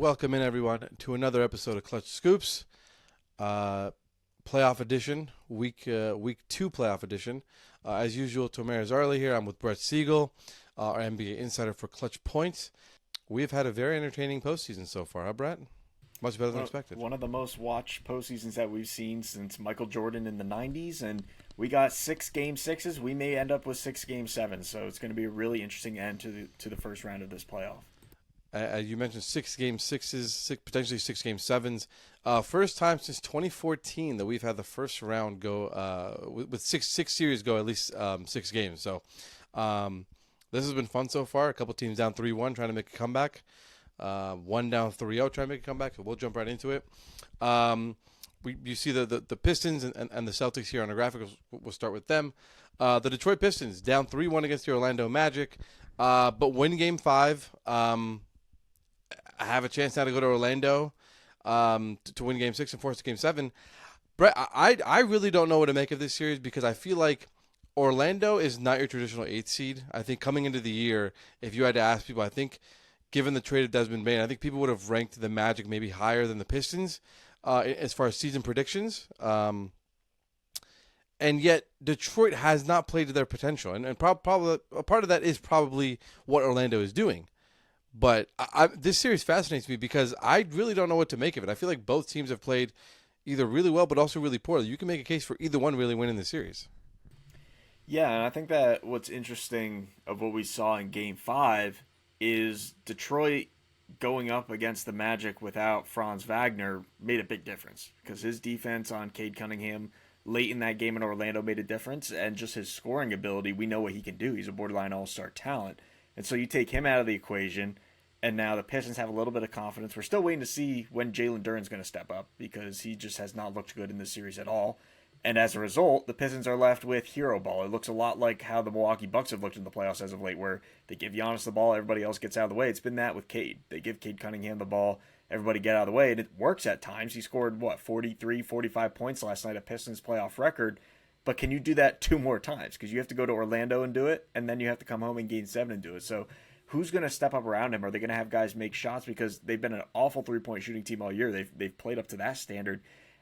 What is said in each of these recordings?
welcome in everyone to another episode of Clutch Scoops, playoff edition, week two playoff edition. As usual, Tomer Azarly here. I'm with Brett Siegel, our NBA insider for ClutchPoints. We've had a very entertaining postseason so far, huh, Brett? Much better than expected. One of the most watched postseasons that we've seen since Michael Jordan in the 90s, and we got 6 game 6s. We may end up with 6 game 7s, so it's going to be a really interesting end to the first round of this playoff. You mentioned 6 game 6s, potentially 6 game 7s. First time since 2014 that we've had the first round go with six series go at least 6 games. So this has been fun so far. A couple teams down 3-1 trying to make a comeback. One down 3-0 trying to make a comeback. So we'll jump right into it. You see the Pistons and the Celtics here on the graphic. We'll start with them. The Detroit Pistons down 3-1 against the Orlando Magic, but win Game 5. I have a chance now to go to Orlando to win Game 6 and force Game 7. Brett, I really don't know what to make of this series because I feel like Orlando is not your traditional 8th seed. I think coming into the year, if you had to ask people, I think given the trade of Desmond Bane, I think people would have ranked the Magic maybe higher than the Pistons as far as season predictions. And yet Detroit has not played to their potential. And probably a part of that is probably what Orlando is doing. But this series fascinates me because I really don't know what to make of it. I feel like both teams have played either really well but also really poorly. You can make a case for either one really winning the series. Yeah, and I think that what's interesting of what we saw in Game 5 is Detroit going up against the Magic without Franz Wagner made a big difference because his defense on Cade Cunningham late in that game in Orlando made a difference, and just his scoring ability, we know what he can do. He's a borderline all-star talent. And so you take him out of the equation, and now the Pistons have a little bit of confidence. We're still waiting to see when Jalen Duren's going to step up because he just has not looked good in this series at all. And as a result, the Pistons are left with hero ball. It looks a lot like how the Milwaukee Bucks have looked in the playoffs as of late, where they give Giannis the ball, everybody else gets out of the way. It's been that with Cade. They give Cade Cunningham the ball, everybody get out of the way, and it works at times. He scored, 43, 45 points last night, a Pistons playoff record. But can you do that 2 more times? Because you have to go to Orlando and do it, and then you have to come home in Game 7 and do it. So who's going to step up around him? Are they going to have guys make shots? Because they've been an awful three-point shooting team all year. They've played up to that standard.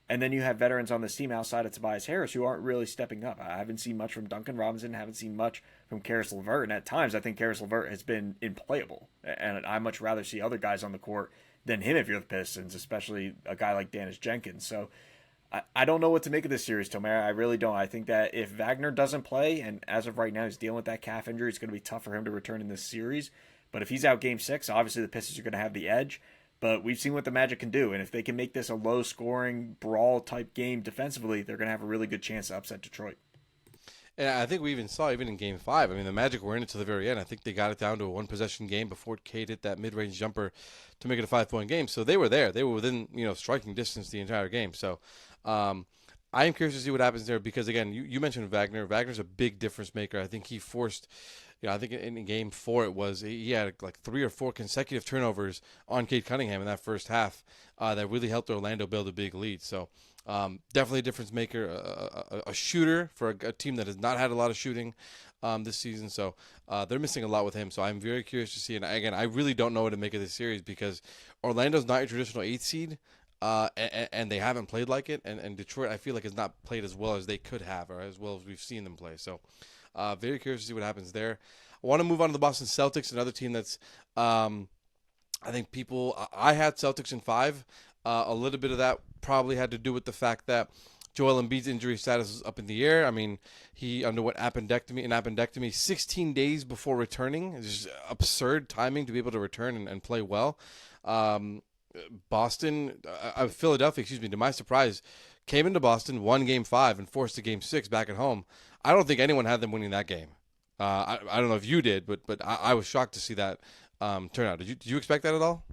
And then you have veterans on this team outside of Tobias Harris who aren't really stepping up. I haven't seen much from Duncan Robinson, haven't seen much from Caris LeVert. And at times, I think Caris LeVert has been unplayable. And I'd much rather see other guys on the court than him if you're the Pistons, especially a guy like Dennis Jenkins. So I don't know what to make of this series, Tomer. I really don't. I think that if Wagner doesn't play, and as of right now he's dealing with that calf injury, it's going to be tough for him to return in this series. But if he's out Game 6, obviously the Pistons are going to have the edge. But we've seen what the Magic can do, and if they can make this a low-scoring, brawl-type game defensively, they're going to have a really good chance to upset Detroit. And I think we even saw in Game 5. I mean, the Magic were in it to the very end. I think they got it down to a one-possession game before Cade hit that mid-range jumper to make it a 5-point game. So they were there. They were within striking distance the entire game. So I am curious to see what happens there because, again, you mentioned Wagner. Wagner's a big difference maker. I think he forced I think in Game 4 he had like 3 or 4 consecutive turnovers on Cade Cunningham in that first half that really helped Orlando build a big lead. So definitely a difference maker, a shooter for a team that has not had a lot of shooting this season. So they're missing a lot with him. So I'm very curious to see. And again, I really don't know what to make of this series because Orlando's not your traditional 8th seed. And they haven't played like it. And Detroit, I feel like, has not played as well as they could have or as well as we've seen them play. So very curious to see what happens there. I want to move on to the Boston Celtics, another team that's, I think I had Celtics in 5. A little bit of that probably had to do with the fact that Joel Embiid's injury status is up in the air. I mean, he underwent an appendectomy 16 days before returning. It's just absurd timing to be able to return and play well. Philadelphia, to my surprise, came into Boston, won Game 5, and forced a Game 6 back at home. I don't think anyone had them winning that game. I don't know if you did, but I was shocked to see that turn out. Did you expect that at all?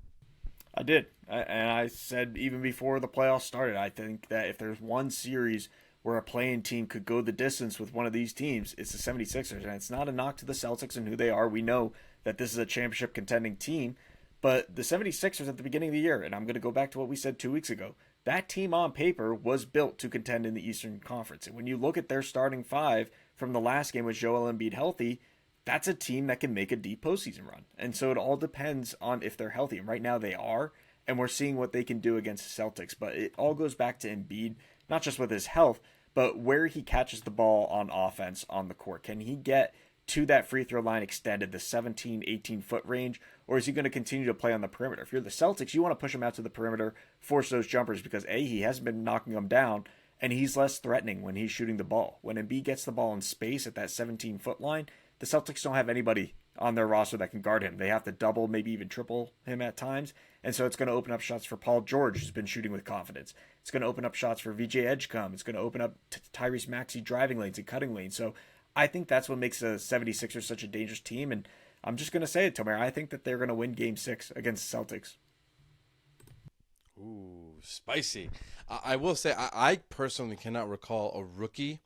I did. And I said even before the playoffs started, I think that if there's one series where a playing team could go the distance with one of these teams, it's the 76ers. And it's not a knock to the Celtics and who they are. We know that this is a championship contending team. But the 76ers at the beginning of the year, and I'm going to go back to what we said 2 weeks ago, that team on paper was built to contend in the Eastern Conference. And when you look at their starting 5 from the last game with Joel Embiid healthy, that's a team that can make a deep postseason run. And so it all depends on if they're healthy. And right now they are. and we're seeing what they can do against the Celtics. But it all goes back to Embiid, not just with his health, but where he catches the ball on offense on the court. Can he get to that free throw line extended, the 17, 18-foot range, or is he going to continue to play on the perimeter? If you're the Celtics, you want to push him out to the perimeter, force those jumpers, because A, he hasn't been knocking them down, and he's less threatening when he's shooting the ball. When Embiid gets the ball in space at that 17-foot line, the Celtics don't have anybody on their roster that can guard him. They have to double, maybe even triple him at times, and so it's going to open up shots for Paul George, who's been shooting with confidence. It's going to open up shots for VJ Edgecombe. It's going to open up Tyrese Maxey driving lanes and cutting lanes. So I think that's what makes the 76ers such a dangerous team, and I'm just going to say it, Tomer. I think that they're going to win Game 6 against the Celtics. Ooh, spicy. I will say, I personally cannot recall a rookie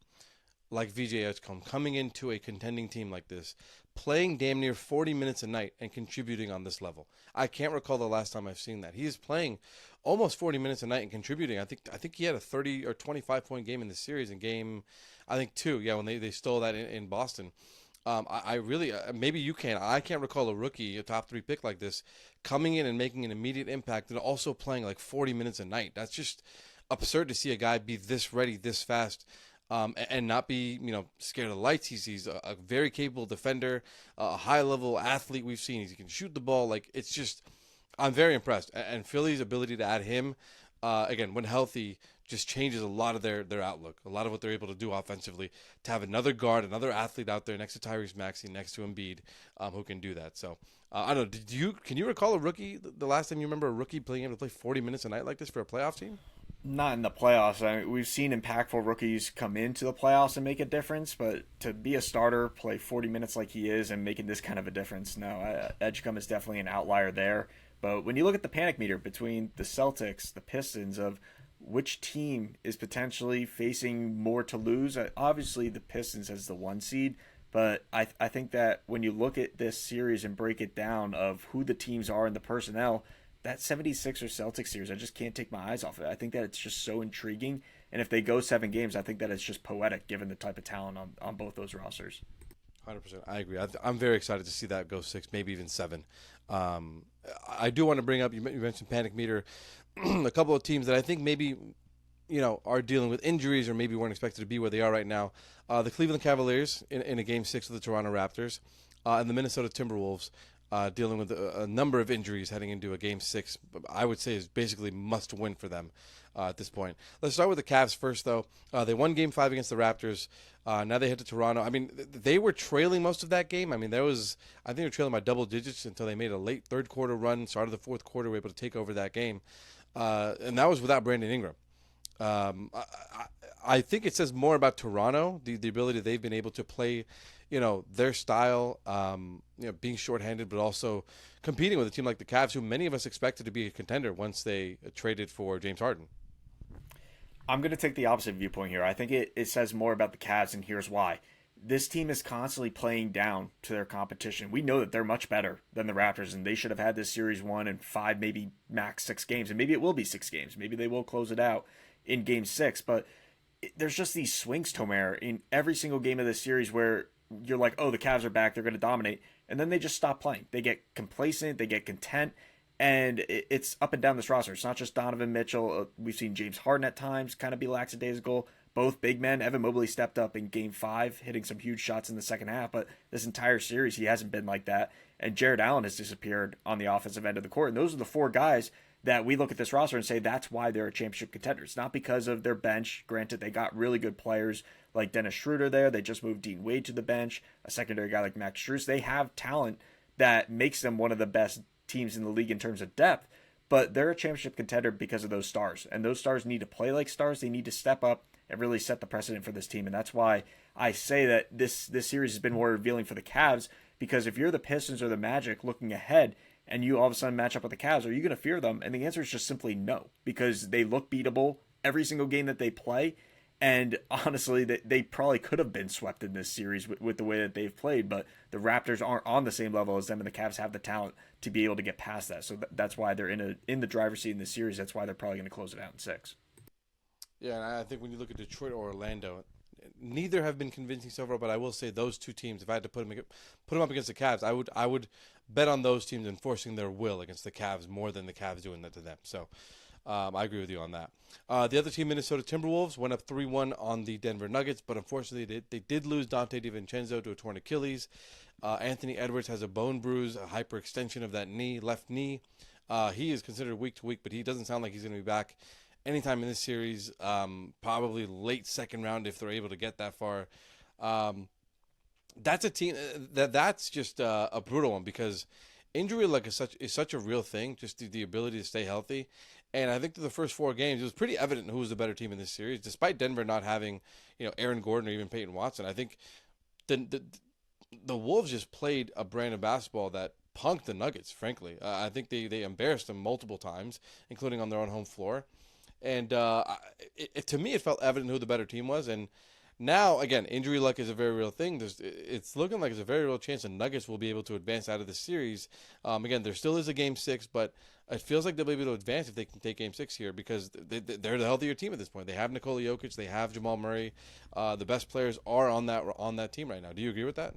like VJ Edgecombe coming into a contending team like this, playing damn near 40 minutes a night and contributing on this level. I can't recall the last time I've seen that. He is playing almost 40 minutes a night and contributing. I think he had a 30 or 25-point game in the series in game, I think 2. Yeah, when they stole that in Boston. I really, maybe you can. I can't recall a rookie, a top 3 pick like this, coming in and making an immediate impact and also playing like 40 minutes a night. That's just absurd to see a guy be this ready, this fast, and not be, scared of the lights. He's a very capable defender, a high-level athlete we've seen. He can shoot the ball. Like, it's just, I'm very impressed. And Philly's ability to add him, again, when healthy, just changes a lot of their outlook, a lot of what they're able to do offensively. To have another guard, another athlete out there next to Tyrese Maxey, next to Embiid, who can do that. So I don't know. Can you recall a rookie? The last time you remember a rookie playing able to play 40 minutes a night like this for a playoff team? Not in the playoffs. I mean, we've seen impactful rookies come into the playoffs and make a difference, but to be a starter, play 40 minutes like he is, and making this kind of a difference, no. Edgecombe is definitely an outlier there. But when you look at the panic meter between the Celtics, the Pistons, of which team is potentially facing more to lose, obviously the Pistons as the 1 seed, but I think that when you look at this series and break it down of who the teams are and the personnel, that 76ers Celtics series, I just can't take my eyes off it. I think that it's just so intriguing, and if they go 7 games, I think that it's just poetic given the type of talent on both those rosters. 100%. I agree. I'm very excited to see that go 6, maybe even 7. I do want to bring up, you mentioned panic meter, a couple of teams that I think maybe, are dealing with injuries or maybe weren't expected to be where they are right now. The Cleveland Cavaliers in a Game 6 with the Toronto Raptors, and the Minnesota Timberwolves dealing with a number of injuries heading into a Game 6. I would say is basically must win for them at this point. Let's start with the Cavs first, though. They won Game 5 against the Raptors. Now they head to Toronto. I mean, they were trailing most of that game. I mean, I think they were trailing by double digits until they made a late third quarter run. Started the fourth quarter, were able to take over that game. And that was without Brandon Ingram. I think it says more about Toronto, the ability they've been able to play, their style, being shorthanded, but also competing with a team like the Cavs, who many of us expected to be a contender once they traded for James Harden. I'm going to take the opposite viewpoint here. I think it says more about the Cavs, and here's why. This team is constantly playing down to their competition. We know that they're much better than the Raptors, and they should have had this series won in 5, maybe max 6 games, and maybe it will be 6 games. Maybe they will close it out in Game 6, but there's just these swings, Tomer, in every single game of this series where you're like, oh, the Cavs are back, they're going to dominate, and then they just stop playing. They get complacent, they get content, and it's up and down this roster. It's not just Donovan Mitchell. We've seen James Harden at times kind of be lackadaisical. Both big men. Evan Mobley stepped up in Game 5, hitting some huge shots in the second half, but this entire series he hasn't been like that. And Jared Allen has disappeared on the offensive end of the court. And those are the 4 guys that we look at this roster and say that's why they're a championship contender. It's not because of their bench. Granted, they got really good players like Dennis Schroeder there. They just moved Dean Wade to the bench, a secondary guy like Max Strus. They have talent that makes them one of the best teams in the league in terms of depth, but they're a championship contender because of those stars. And those stars need to play like stars. They need to step up and really set the precedent for this team. And that's why I say that this series has been more revealing for the Cavs, because if you're the Pistons or the Magic looking ahead and you all of a sudden match up with the Cavs, are you going to fear them? And the answer is just simply no, because they look beatable every single game that they play. And honestly, they probably could have been swept in this series with the way that they've played, but the Raptors aren't on the same level as them, and the Cavs have the talent to be able to get past that. So that's why they're in the driver's seat in this series. That's why they're probably going to close it out in 6. Yeah, and I think when you look at Detroit or Orlando, neither have been convincing so far. But I will say those two teams, if I had to put them up against the Cavs, I would bet on those teams enforcing their will against the Cavs more than the Cavs doing that to them. So I agree with you on that. The other team, Minnesota Timberwolves, went up 3-1 on the Denver Nuggets, but unfortunately they did lose Dante DiVincenzo to a torn Achilles. Anthony Edwards has a bone bruise, a hyperextension of that left knee. He is considered week to week, but he doesn't sound like he's going to be back anytime in this series. Probably late second round if they're able to get that far. That's a team that's just a brutal one because injury luck is such a real thing. Just the ability to stay healthy, and I think through the first 4 games, it was pretty evident who was the better team in this series, despite Denver not having Aaron Gordon or even Peyton Watson. I think the Wolves just played a brand of basketball that punked the Nuggets. Frankly, I think they embarrassed them multiple times, including on their own home floor. And to me, it felt evident who the better team was. And now, again, injury luck is a very real thing. It's looking like there's a very real chance the Nuggets will be able to advance out of the series. Again, there still is a Game 6, but it feels like they'll be able to advance if they can take Game 6 here because they're the healthier team at this point. They have Nikola Jokic. They have Jamal Murray. The best players are on that team right now. Do you agree with that?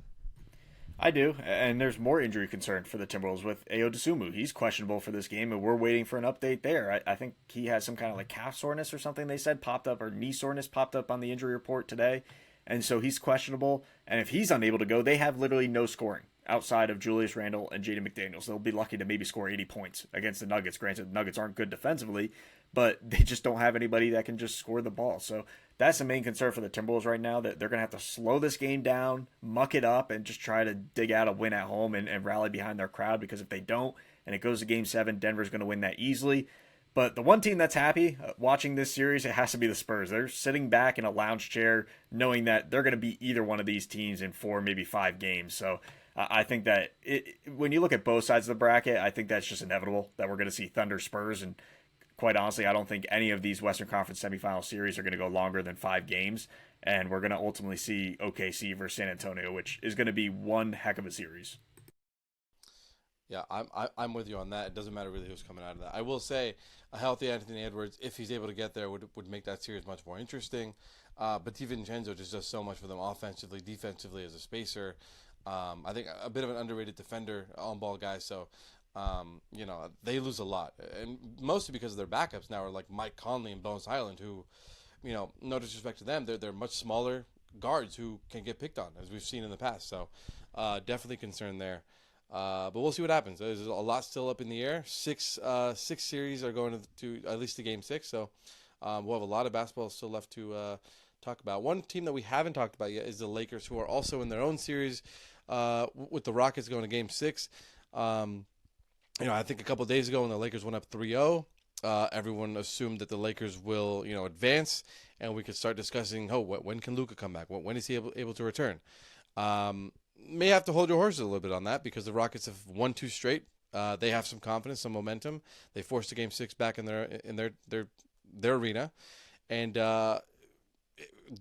I do, and there's more injury concern for the Timberwolves with Ayo Dosunmu. He's questionable for this game, and we're waiting for an update there. I think he has some kind of like calf soreness or something they said popped up, or knee soreness popped up on the injury report today, and so he's questionable. And if he's unable to go, they have literally no scoring outside of Julius Randle and Jaden McDaniels. They'll be lucky to maybe score 80 points against the Nuggets. Granted, the Nuggets aren't good defensively, but they just don't have anybody that can just score the ball. So that's the main concern for the Timberwolves right now, that they're going to have to slow this game down, muck it up, and just try to dig out a win at home and rally behind their crowd, because if they don't and it goes to Game 7, Denver's going to win that easily. But the one team that's happy watching this series, it has to be the Spurs. They're sitting back in a lounge chair knowing that they're going to beat either one of these teams in 4, maybe 5 games. So I think that when you look at both sides of the bracket, I think that's just inevitable that we're going to see Thunder Spurs. And quite honestly, I don't think any of these Western Conference semifinal series are going to go longer than 5 games. And we're going to ultimately see OKC versus San Antonio, which is going to be one heck of a series. Yeah, I'm with you on that. It doesn't matter really who's coming out of that. I will say a healthy Anthony Edwards, if he's able to get there, would make that series much more interesting. But DiVincenzo just does so much for them offensively, defensively as a spacer. I think a bit of an underrated defender, on-ball guy. So, they lose a lot, and mostly because of their backups now are like Mike Conley and Bones Highland, who, no disrespect to them, they're much smaller guards who can get picked on, as we've seen in the past. So, definitely concerned there. But we'll see what happens. There's a lot still up in the air. Six series are going to at least to Game 6, so we'll have a lot of basketball still left to talk about. One team that we haven't talked about yet is the Lakers, who are also in their own series with the Rockets going to Game 6. I think a couple of days ago when the Lakers went up 3-0, everyone assumed that the Lakers will, advance, and we could start discussing, when can Luka come back? When is he able to return? May have to hold your horses a little bit on that because the Rockets have won 2 straight. They have some confidence, some momentum. They forced a Game 6 back in their arena, and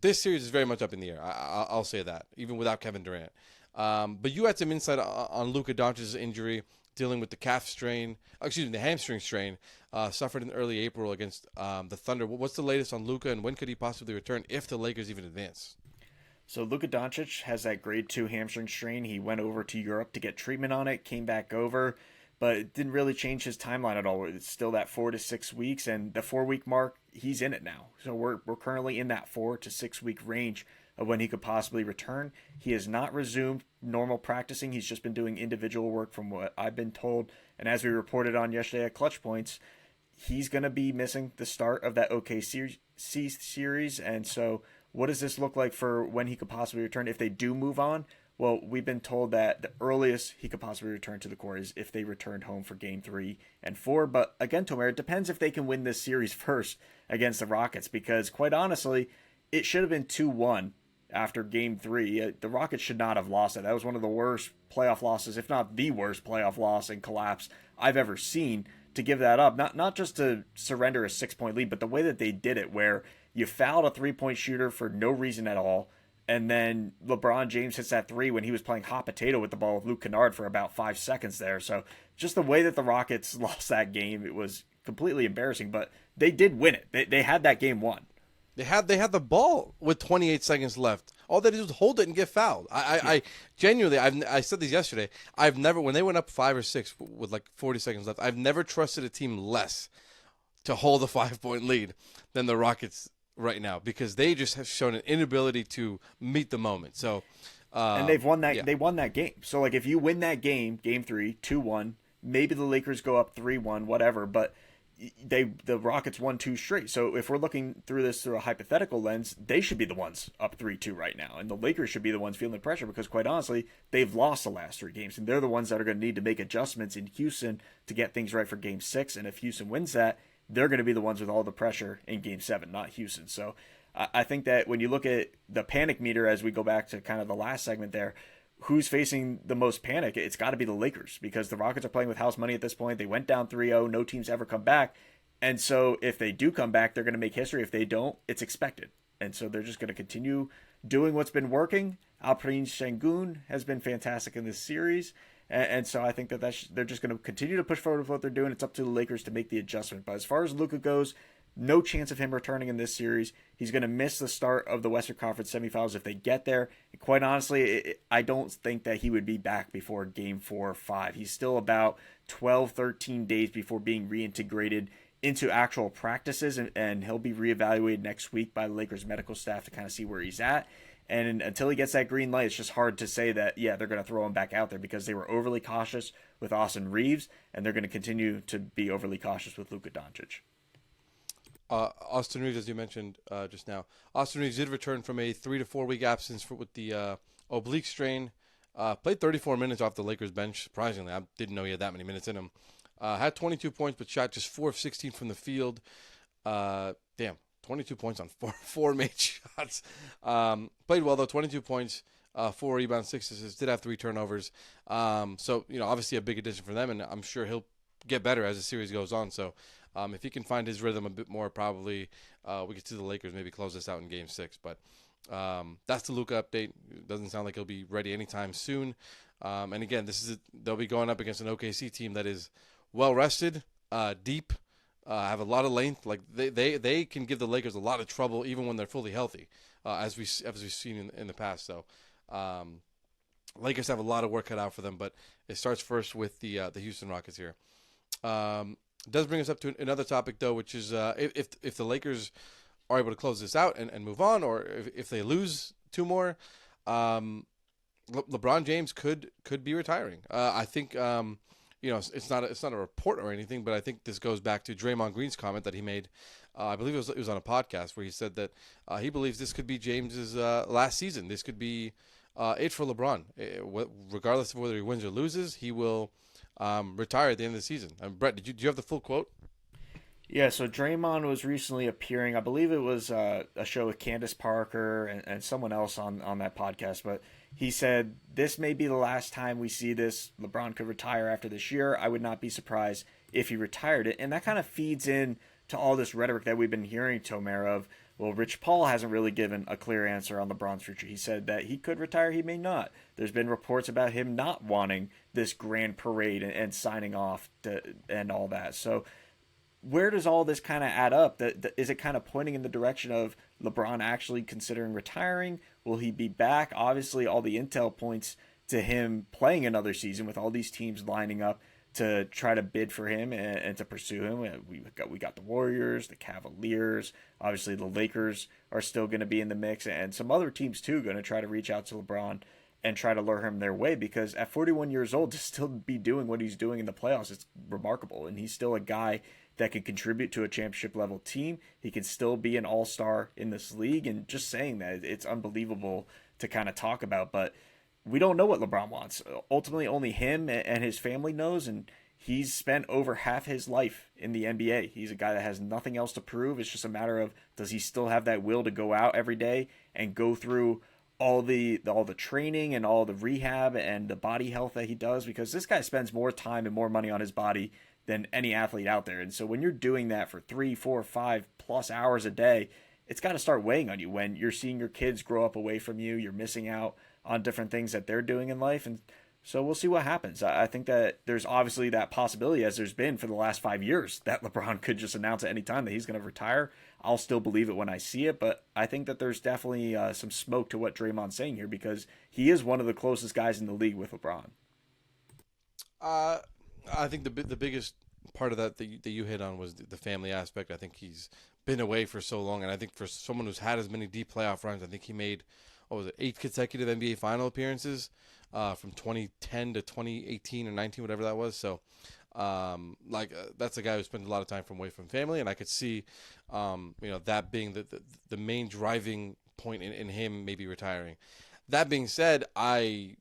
this series is very much up in the air. I'll say that, even without Kevin Durant. But you had some insight on Luka Doncic's injury, dealing with the the hamstring strain, suffered in early April against the Thunder. What's the latest on Luka, and when could he possibly return if the Lakers even advance? So Luka Doncic has that grade 2 hamstring strain. He went over to Europe to get treatment on it, came back over, but it didn't really change his timeline at all. It's still that 4 to 6 weeks, and the 4-week mark, he's in it now. So we're currently in that 4 to 6 week range of when he could possibly return. He has not resumed normal practicing. He's just been doing individual work from what I've been told. And as we reported on yesterday at ClutchPoints, he's going to be missing the start of that OKC series. And so what does this look like for when he could possibly return if they do move on? Well, we've been told that the earliest he could possibly return to the court is if they returned home for Game 3 and 4. But again, Tomer, it depends if they can win this series first against the Rockets, because quite honestly, it should have been 2-1 after Game 3. The Rockets should not have lost it. That was one of the worst playoff losses, if not the worst playoff loss and collapse I've ever seen, to give that up. Not just to surrender a 6-point lead, but the way that they did it, where you fouled a 3-point shooter for no reason at all, and then LeBron James hits that 3 when he was playing hot potato with the ball with Luke Kennard for about 5 seconds there. So just the way that the Rockets lost that game, it was completely embarrassing, but they did win it. They had that game won. They had the ball with 28 seconds left. All they did was hold it and get fouled. Yeah. I genuinely, I said this yesterday. I've never, when they went up 5 or 6 with like 40 seconds left, I've never trusted a team less to hold a 5 point lead than the Rockets right now, because they just have shown an inability to meet the moment. So, And they've won that. yeah, They won that game. So like, if you win that game, game three, 2-1, maybe the Lakers go up 3-1, whatever. But the Rockets won two straight. So if we're looking through this through a hypothetical lens, they should be the ones up 3-2 right now, and the Lakers should be the ones feeling the pressure, because quite honestly, they've lost the last three games, and they're the ones that are going to need to make adjustments in Houston to get things right for Game 6. And if Houston wins that, they're going to be the ones with all the pressure in Game 7, not Houston. So I think that when you look at the panic meter, as we go back to kind of the last segment there, who's facing the most panic? It's got to be the Lakers, because the Rockets are playing with house money at this point. They went down 3-0. No team's ever come back. And so if they do come back, they're going to make history. If they don't, it's expected. And so they're just going to continue doing what's been working. Alperen Sengun has been fantastic in this series. And so I think that they're just going to continue to push forward with what they're doing. It's up to the Lakers to make the adjustment. But as far as Luka goes, no chance of him returning in this series. He's going to miss the start of the Western Conference semifinals if they get there. And quite honestly, I don't think that he would be back before Game 4 or 5. He's still about 12, 13 days before being reintegrated into actual practices, and he'll be reevaluated next week by the Lakers medical staff to kind of see where he's at. And until he gets that green light, it's just hard to say that, yeah, they're going to throw him back out there, because they were overly cautious with Austin Reeves, and they're going to continue to be overly cautious with Luka Doncic. Austin Reeves, as you mentioned just now, Austin Reeves did return from a 3 to 4 week absence with the oblique strain. Played 34 minutes off the Lakers bench. Surprisingly, I didn't know he had that many minutes in him. Had 22 points, but shot just 4 of 16 from the field. 22 points on four made shots. Played well though, 22 points, 4 rebounds, 6 assists. Did have 3 turnovers. So obviously a big addition for them, and I'm sure he'll get better as the series goes on. So if he can find his rhythm a bit more, probably we could see the Lakers maybe close this out in Game 6. But that's the Luka update. It doesn't sound like he'll be ready anytime soon. And again, they'll be going up against an OKC team that is well rested, deep, have a lot of length. Like they can give the Lakers a lot of trouble even when they're fully healthy, as we've seen in the past. So Lakers have a lot of work cut out for them, but it starts first with the Houston Rockets here. It does bring us up to another topic though, which is if the Lakers are able to close this out and move on, or if they lose 2 more, LeBron James could be retiring. I think it's not a report or anything, but I think this goes back to Draymond Green's comment that he made. I believe it was on a podcast where he said that he believes this could be James's last season. This could be it for LeBron. Regardless of whether he wins or loses, he will retire at the end of the season. Brett, do you have the full quote? Yeah, so Draymond was recently appearing, I believe it was a show with Candace Parker and someone else on that podcast, but he said, this may be the last time we see this. LeBron could retire after this year. I would not be surprised if he retired it. And that kind of feeds in to all this rhetoric that we've been hearing, Tomer, of, well, Rich Paul hasn't really given a clear answer on LeBron's future. He said that he could retire, he may not. There's been reports about him not wanting this grand parade and signing off and all that. So where does all this kind of add up? Is it kind of pointing in the direction of LeBron actually considering retiring? Will he be back? Obviously, all the intel points to him playing another season with all these teams lining up to try to bid for him and to pursue him. We got the Warriors, the Cavaliers. Obviously, the Lakers are still going to be in the mix, and some other teams too going to try to reach out to LeBron and try to lure him their way, because at 41 years old to still be doing what he's doing in the playoffs, it's remarkable. And he's still a guy that can contribute to a championship level team. He can still be an all-star in this league, and just saying that, it's unbelievable to kind of talk about. But we don't know what LeBron wants. Ultimately, only him and his family knows, and he's spent over half his life in the NBA. He's a guy that has nothing else to prove. It's just a matter of, does he still have that will to go out every day and go through all the training and all the rehab and the body health that he does? Because this guy spends more time and more money on his body than any athlete out there. And so when you're doing that for 3, 4, 5+ hours a day, it's got to start weighing on you when you're seeing your kids grow up away from you. You're missing out on different things that they're doing in life. And So we'll see what happens. I think that there's obviously that possibility, as there's been for the last 5 years, that LeBron could just announce at any time that he's going to retire. I'll still believe it when I see it, but I think that there's definitely some smoke to what Draymond's saying here because he is one of the closest guys in the league with LeBron. Uh, I think the biggest part of that you hit on was the family aspect. I think he's been away for so long, and I think for someone who's had as many deep playoff runs, I think he made, what was it, 8 consecutive NBA final appearances from 2010 to 2018 or 19, whatever that was. So, that's a guy who spent a lot of time away from family, and I could see, that being the main driving point in him maybe retiring. That being said, I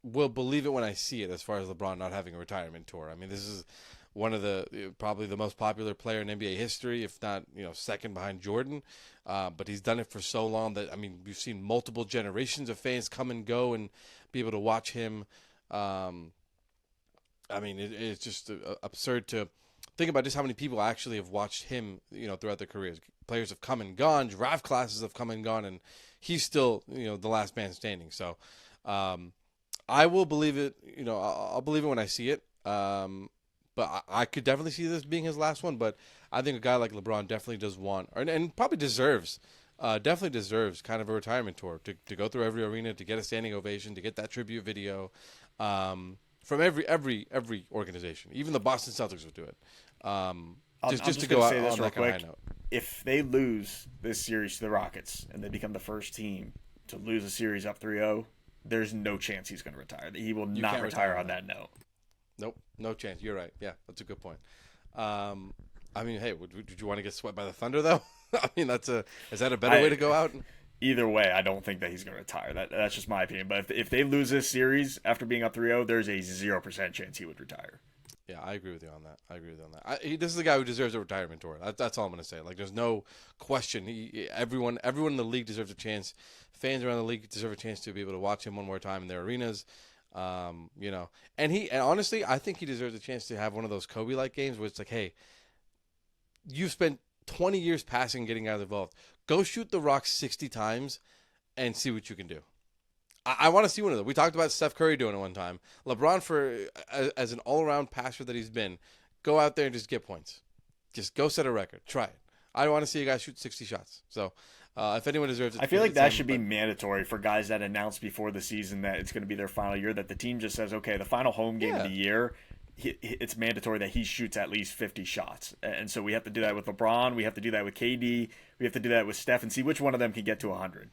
will believe it when I see it as far as LeBron not having a retirement tour. I mean, this is one of probably the most popular player in NBA history, if not, second behind Jordan. But he's done it for so long that, I mean, we've seen multiple generations of fans come and go and be able to watch him. I mean, it's just absurd to think about just how many people actually have watched him, throughout their careers. Players have come and gone, draft classes have come and gone, and he's still, the last man standing. So, I will believe it. I'll believe it when I see it. But I could definitely see this being his last one. But I think a guy like LeBron definitely does want, and probably deserves kind of a retirement tour to go through every arena, to get a standing ovation, to get that tribute video from every organization. Even the Boston Celtics would do it. Just to go out on that kind of high note. If they lose this series to the Rockets and they become the first team to lose a series up 3-0, there's no chance he's going to retire. He will not retire on that note. Nope, no chance. You're right. Yeah, that's a good point. I mean, hey, would you want to get swept by the Thunder though? I mean, is that a better way to go out? Either way, I don't think that he's going to retire. That's just my opinion. But if they lose this series after being up 3-0, there's a 0% chance he would retire. Yeah, I agree with you on that. This is the guy who deserves a retirement tour. That's all I'm going to say. Like, there's no question. Everyone in the league deserves a chance. Fans around the league deserve a chance to be able to watch him one more time in their arenas. And honestly, I think he deserves a chance to have one of those Kobe-like games where it's like, hey, you've spent 20 years passing, getting guys involved. Go shoot the rock 60 times and see what you can do. I want to see one of them. We talked about Steph Curry doing it one time. LeBron, as an all-around passer that he's been, go out there and just get points. Just go set a record. Try it. I want to see a guy shoot 60 shots. So if anyone deserves it, I feel like that should be mandatory for guys that announce before the season that it's going to be their final year, that the team just says, okay, the final home game of the year, it's mandatory that he shoots at least 50 shots. And so we have to do that with LeBron. We have to do that with KD. We have to do that with Steph and see which one of them can get to 100.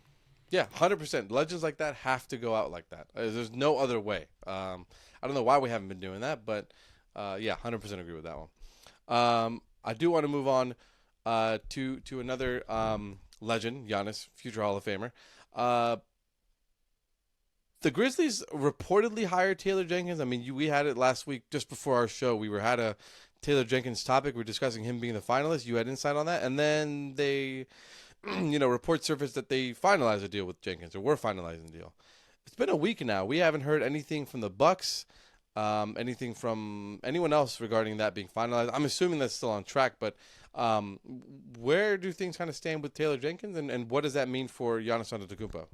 Yeah, 100%. Legends like that have to go out like that. There's no other way. I don't know why we haven't been doing that, but 100% agree with that one. I do want to move on to another legend, Giannis, future Hall of Famer. The Grizzlies reportedly hired Taylor Jenkins. I mean, we had it last week just before our show. We had a Taylor Jenkins topic. We were discussing him being the finalist. You had insight on that. And then they... reports surfaced that they finalized a deal with Jenkins, or were finalizing the deal. It's been a week now. We haven't heard anything from the Bucks, anything from anyone else regarding that being finalized. I'm assuming that's still on track, but where do things kind of stand with Taylor Jenkins, and what does that mean for Giannis Antetokounmpo?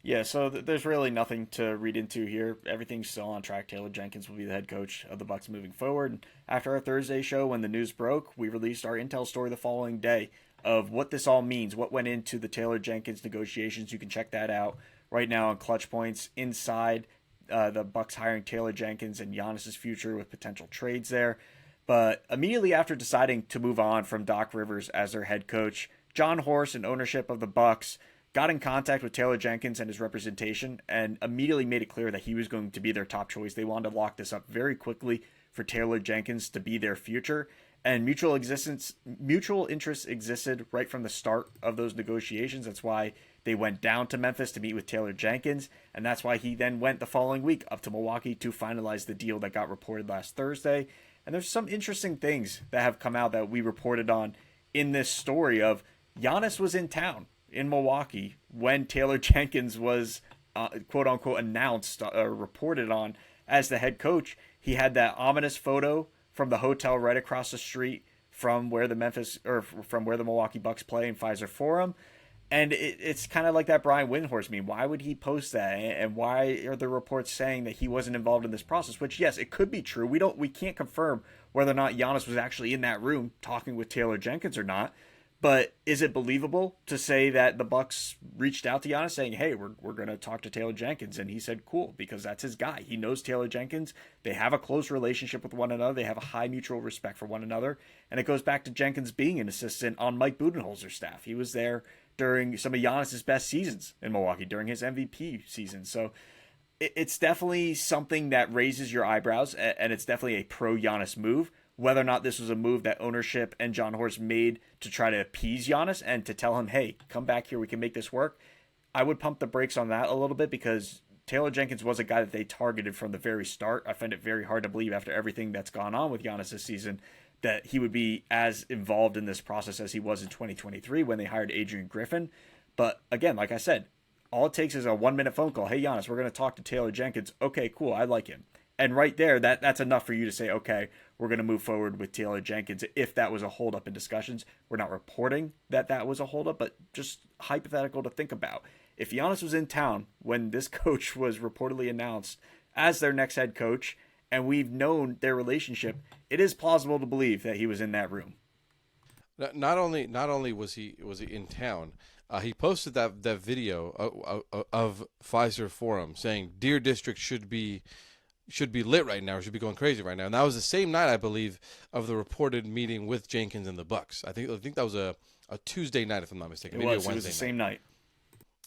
Yeah, so there's really nothing to read into here. Everything's still on track. Taylor Jenkins will be the head coach of the Bucks moving forward. After our Thursday show, when the news broke, we released our intel story the following day of what this all means, what went into the Taylor Jenkins negotiations. You can check that out right now on ClutchPoints inside the Bucks hiring Taylor Jenkins and Giannis's future with potential trades there. But immediately after deciding to move on from Doc Rivers as their head coach, John Horst and ownership of the Bucks got in contact with Taylor Jenkins and his representation and immediately made it clear that he was going to be their top choice. They wanted to lock this up very quickly for Taylor Jenkins to be their future. And mutual interest existed right from the start of those negotiations. That's why they went down to Memphis to meet with Taylor Jenkins. And that's why he then went the following week up to Milwaukee to finalize the deal that got reported last Thursday. And there's some interesting things that have come out that we reported on in this story of Giannis was in town in Milwaukee when Taylor Jenkins was quote unquote announced or reported on as the head coach. He had that ominous photo from the hotel right across the street from where the Milwaukee Bucks play in Pfizer Forum. And it's kind of like that Brian Windhorst meme. Why would he post that? And why are the reports saying that he wasn't involved in this process? Which, yes, it could be true. We can't confirm whether or not Giannis was actually in that room talking with Taylor Jenkins or not. But is it believable to say that the Bucks reached out to Giannis saying, "Hey, we're going to talk to Taylor Jenkins," and he said, "Cool," because that's his guy. He knows Taylor Jenkins. They have a close relationship with one another. They have a high mutual respect for one another, and it goes back to Jenkins being an assistant on Mike Budenholzer's staff. He was there during some of Giannis's best seasons in Milwaukee, during his MVP season. So it's definitely something that raises your eyebrows, and it's definitely a pro Giannis move. Whether or not this was a move that ownership and John Horst made to try to appease Giannis and to tell him, "Hey, come back here, we can make this work," I would pump the brakes on that a little bit, because Taylor Jenkins was a guy that they targeted from the very start. I find it very hard to believe, after everything that's gone on with Giannis this season, that he would be as involved in this process as he was in 2023 when they hired Adrian Griffin. But again, like I said, all it takes is a 1-minute phone call. "Hey, Giannis, we're going to talk to Taylor Jenkins." "Okay, cool. I like him." And right there, that's enough for you to say, "Okay, we're going to move forward with Taylor Jenkins." If that was a holdup in discussions, we're not reporting that was a holdup, but just hypothetical to think about. If Giannis was in town when this coach was reportedly announced as their next head coach, and we've known their relationship, it is plausible to believe that he was in that room. Not only was he in town, he posted that video of Pfizer Forum saying Deer District should be lit right now, or should be going crazy right now. And that was the same night, I believe, of the reported meeting with Jenkins and the Bucks. I think that was a Tuesday night, if I'm not mistaken. Maybe a Wednesday It was the same night.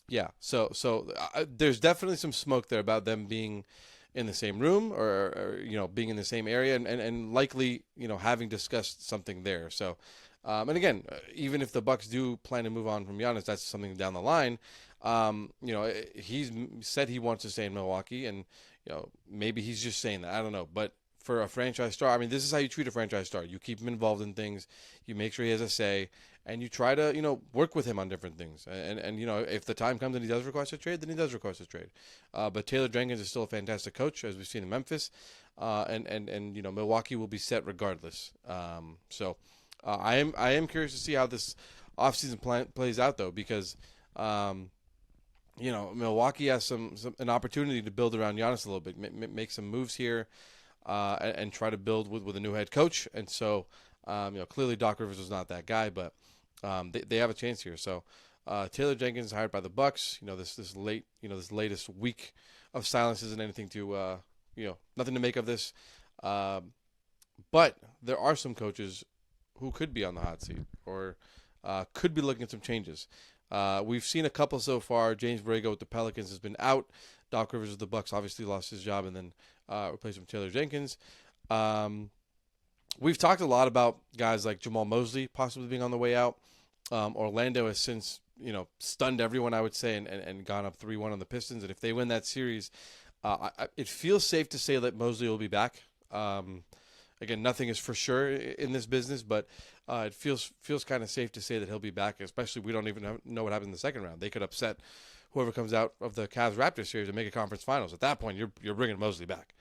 Yeah. So there's definitely some smoke there about them being in the same room, or being in the same area, and likely having discussed something there. So. And again, even if the Bucks do plan to move on from Giannis, that's something down the line. He's said he wants to stay in Milwaukee, and maybe he's just saying that. I don't know. But for a franchise star, I mean, this is how you treat a franchise star. You keep him involved in things. You make sure he has a say, and you try to work with him on different things. And if the time comes and he does request a trade, then he does request a trade. But Taylor Jenkins is still a fantastic coach, as we've seen in Memphis, and Milwaukee will be set regardless. I am curious to see how this offseason plays out, though, because Milwaukee has an opportunity to build around Giannis a little bit, make some moves here, and try to build with a new head coach. And so, clearly Doc Rivers was not that guy, but they have a chance here. So Taylor Jenkins hired by the Bucks. This latest week of silence isn't anything to nothing to make of this. But there are some coaches who could be on the hot seat, or could be looking at some changes. We've seen a couple so far. James Borrego with the Pelicans has been out. Doc Rivers with the Bucks obviously lost his job, and then replaced him with Taylor Jenkins. We've talked a lot about guys like Jamal Mosley possibly being on the way out. Orlando has since stunned everyone, I would say, and gone up 3-1 on the Pistons. And if they win that series, it feels safe to say that Mosley will be back. Again, nothing is for sure in this business, but it feels kind of safe to say that he'll be back, especially we don't even know what happens in the second round. They could upset whoever comes out of the Cavs-Raptors series and make a conference finals. At that point, you're bringing Mosley back.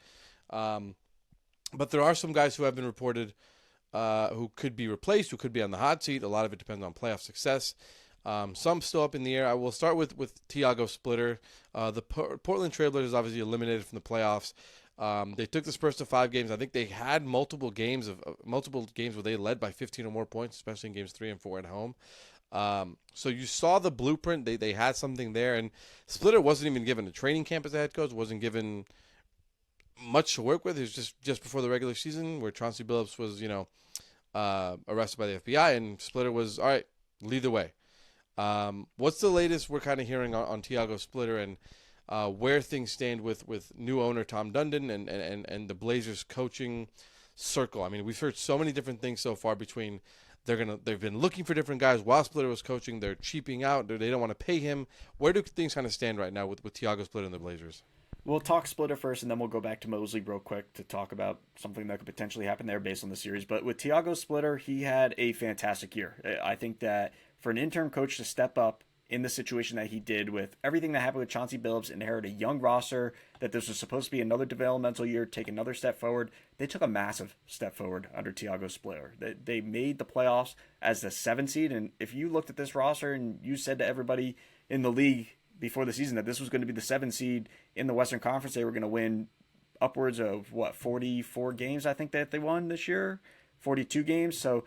But there are some guys who have been reported who could be replaced, who could be on the hot seat. A lot of it depends on playoff success. Some still up in the air. I will start with Tiago Splitter. The Portland Trailblazers obviously eliminated from the playoffs. They took the Spurs to 5 games. I think they had multiple games where they led by 15 or more points, especially in games 3 and 4 at home. So you saw the blueprint. They had something there, and Splitter wasn't even given a training camp as a head coach. Wasn't given much to work with. It was just before the regular season where Chauncey Billups was arrested by the FBI, and Splitter was, all right, lead the way. What's the latest we're kind of hearing on Tiago Splitter, and where things stand with new owner Tom Dundon and the Blazers coaching circle? I mean, we've heard so many different things so far between they've been looking for different guys while Splitter was coaching. They're cheaping out. They don't want to pay him. Where do things kind of stand right now with Tiago Splitter and the Blazers? We'll talk Splitter first, and then we'll go back to Mosley real quick to talk about something that could potentially happen there based on the series. But with Tiago Splitter, he had a fantastic year. I think that for an interim coach to step up in the situation that he did with everything that happened with Chauncey Billups, inherit a young roster, that this was supposed to be another developmental year, take another step forward. They took a massive step forward under Tiago Splitter. They made the playoffs as the 7 seed, and if you looked at this roster and you said to everybody in the league before the season that this was going to be the 7 seed in the Western Conference, they were going to win upwards of 44 games, I think, that they won this year, 42 games. So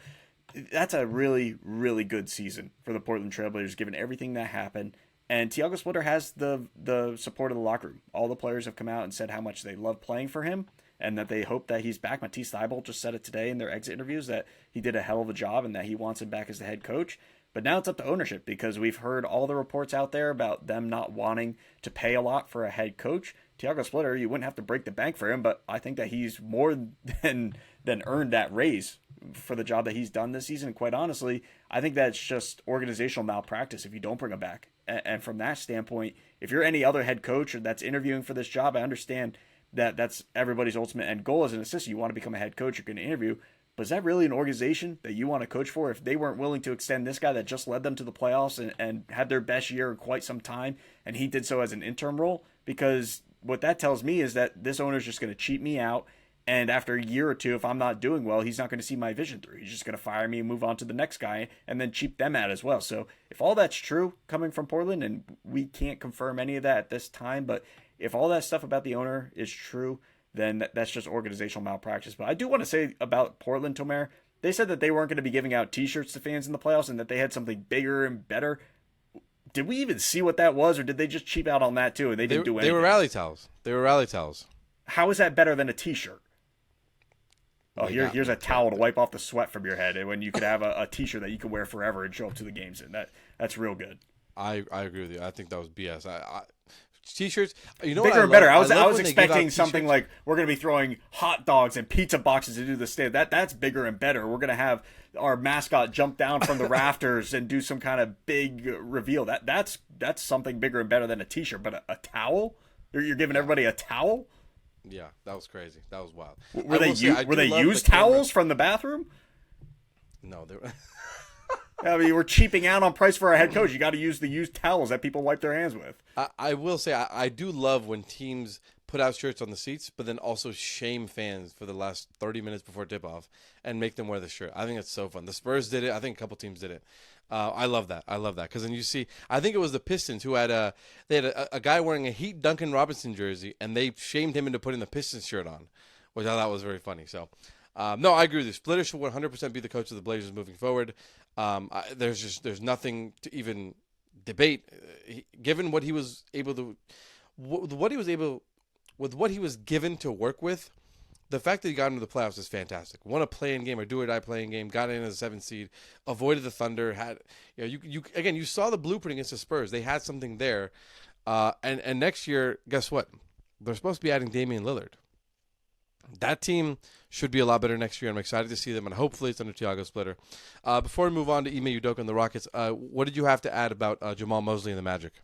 that's a really, really good season for the Portland Trailblazers, given everything that happened. And Tiago Splitter has the support of the locker room. All the players have come out and said how much they love playing for him and that they hope that he's back. Matisse Thybulle just said it today in their exit interviews that he did a hell of a job and that he wants him back as the head coach. But now it's up to ownership, because we've heard all the reports out there about them not wanting to pay a lot for a head coach. Tiago Splitter, you wouldn't have to break the bank for him, but I think that he's more than earned that raise for the job that he's done this season. And quite honestly, I think that's just organizational malpractice if you don't bring him back. And from that standpoint, if you're any other head coach or that's interviewing for this job, I understand that that's everybody's ultimate end goal as an assistant. You want to become a head coach, you're going to interview. But is that really an organization that you want to coach for if they weren't willing to extend this guy that just led them to the playoffs and had their best year in quite some time, and he did so as an interim role? Because what that tells me is that this owner is just going to cheat me out, and after a year or two, if I'm not doing well, he's not going to see my vision through. He's just going to fire me and move on to the next guy and then cheat them out as well. So if all that's true coming from Portland, and we can't confirm any of that at this time, but if all that stuff about the owner is true, then that's just organizational malpractice. But I do want to say about Portland, Tomer, they said that they weren't going to be giving out T-shirts to fans in the playoffs and that they had something bigger and better. Did we even see what that was, or did they just cheap out on that too and they didn't do anything? They were rally towels. How is that better than a T-shirt? Oh, here's a towel to wipe off the sweat from your head, and when you could have a T-shirt that you could wear forever and show up to the games in. That's real good. I agree with you. I think that was BS. T-shirts, bigger and better. I was expecting something like we're going to be throwing hot dogs and pizza boxes to do the stand. That's bigger and better. We're going to have our mascot jump down from the rafters and do some kind of big reveal. That's something bigger and better than a T-shirt. But a towel? You're giving everybody a towel? Yeah, that was crazy. That was wild. Were they used towels from the bathroom? No, they were. I mean, we're cheaping out on price for our head coach. You got to use the used towels that people wipe their hands with. I will say I do love when teams put out shirts on the seats, but then also shame fans for the last 30 minutes before tip-off and make them wear the shirt. I think it's so fun. The Spurs did it. I think a couple teams did it. I love that. Because then you see, I think it was the Pistons who had a guy wearing a Heat Duncan Robinson jersey, and they shamed him into putting the Pistons shirt on, which I thought was very funny. So, no, I agree with you. Splitter should 100% be the coach of the Blazers moving forward. There's nothing to even debate. Given what he was able to, what he was given to work with, the fact that he got into the playoffs is fantastic. Won a play-in game or do-or-die play-in game, got in as a 7th seed, avoided the Thunder. Had you saw the blueprint against the Spurs. They had something there, and next year, guess what? They're supposed to be adding Damian Lillard. That team should be a lot better next year. I'm excited to see them, and hopefully it's under Tiago Splitter. Before we move on to Ime Udoka and the Rockets, what did you have to add about Jamal Mosley and the Magic?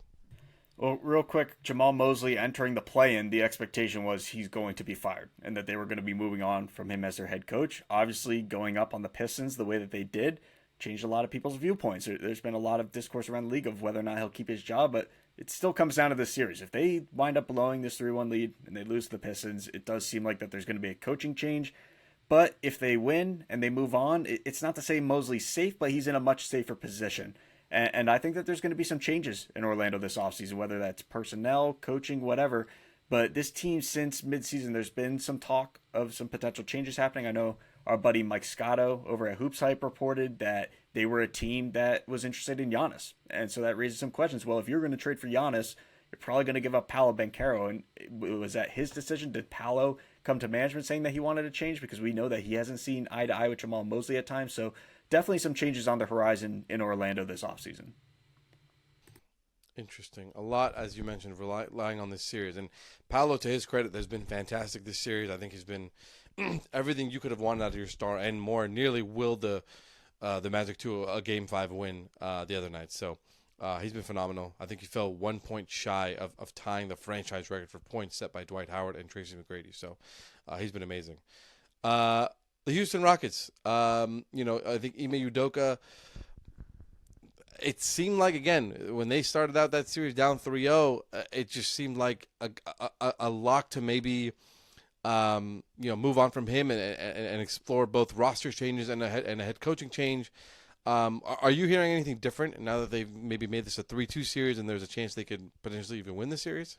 Well, real quick, Jamal Mosley entering the play-in, the expectation was he's going to be fired and that they were going to be moving on from him as their head coach. Obviously, going up on the Pistons the way that they did changed a lot of people's viewpoints. There's been a lot of discourse around the league of whether or not he'll keep his job, but it still comes down to this series. If they wind up blowing this 3-1 lead and they lose to the Pistons, it does seem like that there's going to be a coaching change. But if they win and they move on, it's not to say Mosley's safe, but he's in a much safer position. And I think that there's going to be some changes in Orlando this offseason, whether that's personnel, coaching, whatever. But this team, since midseason, there's been some talk of some potential changes happening. I know our buddy Mike Scotto over at Hoops Hype reported that they were a team that was interested in Giannis. And so that raises some questions. Well, if you're going to trade for Giannis, you're probably going to give up Paolo Banchero. And was that his decision? Did Paolo come to management saying that he wanted to change? Because we know that he hasn't seen eye to eye with Jamal Mosley at times. So definitely some changes on the horizon in Orlando this offseason. Interesting. A lot, as you mentioned, relying on this series. And Paolo, to his credit, has been fantastic this series. I think he's been everything you could have wanted out of your star and more. Nearly willed the Magic to a Game 5 win the other night. So he's been phenomenal. I think he fell 1 point shy of tying the franchise record for points set by Dwight Howard and Tracy McGrady. So he's been amazing. The Houston Rockets, I think Ime Udoka, it seemed like, again, when they started out that series down 3-0, it just seemed like a lock to maybe move on from him and explore both roster changes and a head coaching change. Are you hearing anything different now that they've maybe made this a 3-2 series and there's a chance they could potentially even win the series?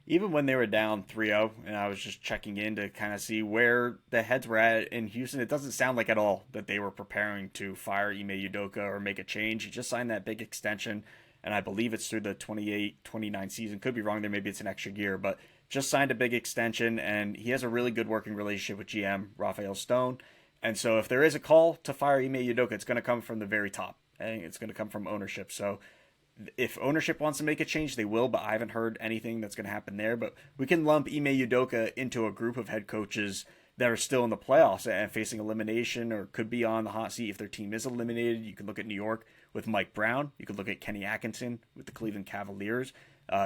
Even when they were down 3-0, and I was just checking in to kind of see where the heads were at in Houston, it doesn't sound like at all that they were preparing to fire Ime Udoka or make a change. He just signed that big extension, and I believe it's through the 28-29 season. Could be wrong there. Maybe it's an extra year, but just signed a big extension, and he has a really good working relationship with GM Rafael Stone. And so if there is a call to fire Ime Udoka, it's going to come from the very top. And it's going to come from ownership. So if ownership wants to make a change, they will, but I haven't heard anything that's going to happen there. But we can lump Ime Udoka into a group of head coaches that are still in the playoffs and facing elimination or could be on the hot seat if their team is eliminated. You can look at New York with Mike Brown. You could look at Kenny Atkinson with the Cleveland Cavaliers.